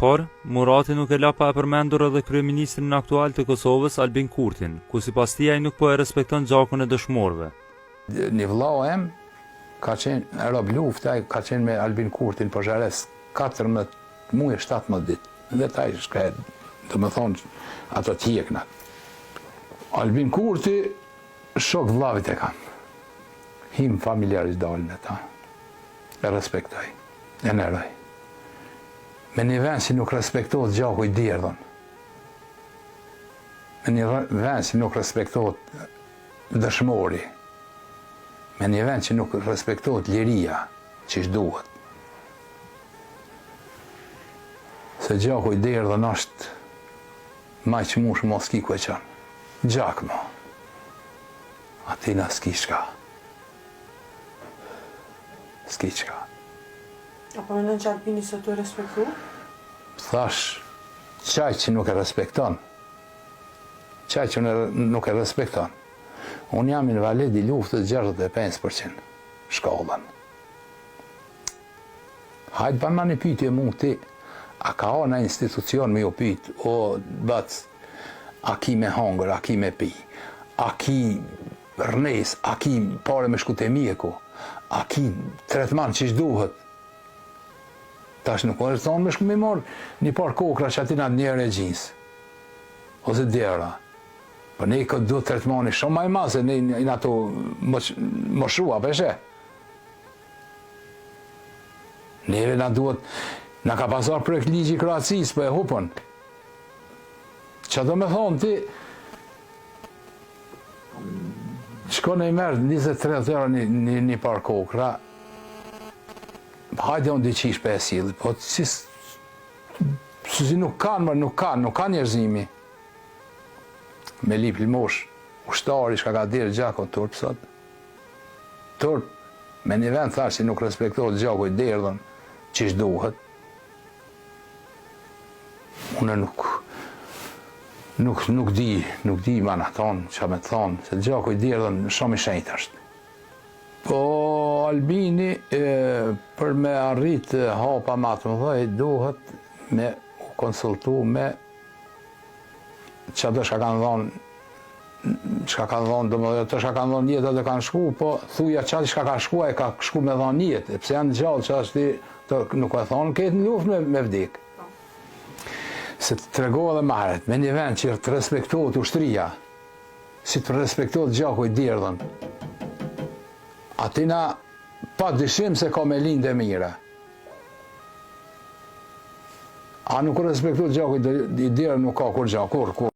Por, Murati nuk e la pa e përmendur edhe kryeministrin aktual të Kosovës, Albin Kurtin, ku sipas tij ai nuk po e respekton gjakun e dëshmorëve. Një vëllau em ka qenë rob lufte, ai ka qenë me Albin Kurtin për xhares 14 muaj 17 ditë. Dhe ta i shkret, të më thonë, ato tjekna. Albin Kurti, shok vllavit e kam. Him familjarisht dalën e ta. E respektoj, e nëroj. Me një vend si nuk respektohet gjaku i djerdhën. Me një vend si nuk respektohet dëshmori. Me një vend që nuk respektohet liria, që ishtë duhet. Se gjaku i djerdhën është maj që mush mos ki ku e qanë. Gjak mo. Atina s'ki shka. S'ki qka. Apo mendon që Albini së të respektu? Thash, qaj që nuk e respekton. Qaj që nuk e respekton. Unë jam invalid i luftës 65% shkollën. Hajtë ban ma një pytje mu ti, a ka o në institucion me ju pyt, o bac, a ki me hongër, a ki me pi, a ki rnes, a ki pare me shkute mjeku, a ki tretman që ishtë duhet. Tash nuk është thonë me shku me morë një par kokra që atina njerën e gjinës. Ose djera. Për ne i këtë duhet tretmani shumë ma i ma, se ne i në ato më shua, peshe. Neve në duhet, në ka pasar projekt ligji Kroacis, për e hupën. Që do me thonë ti, shko në i merë 23 euro një par kokra, hajde unë diqish për e silë, po si nuk kanë, nuk kanë njerëzimi. Me lip limosh, ushtari shka ka dirë gjakon turp sot. Turp, me një vend thash që nuk respektohet gjakoj derdhën, që ishtë duhet. Une nuk di ma në thonë, që me thonë, se gjakoj derdhën shumë i shenjtë është. Po Albini, për me arrit hapa ma të mëdhej, duhet me konsultu me që do shka kanë dhonë, do më dhe të shka kanë dhonë jetë dhe kanë shku, po thuja qati shka ka shku, e ka shku me dhonë jetë, pse janë gjallë që ashtë nuk e thonë, këtë në luft me vdik. Se të tregohë dhe maret, me një vend që të respektohet ushtria, si të respektohet gjaku i djerdhën, atina pa dyshim se ka me linde mire. A nuk respektohet gjaku i djerdhën, nuk ka kur gjaku, kur.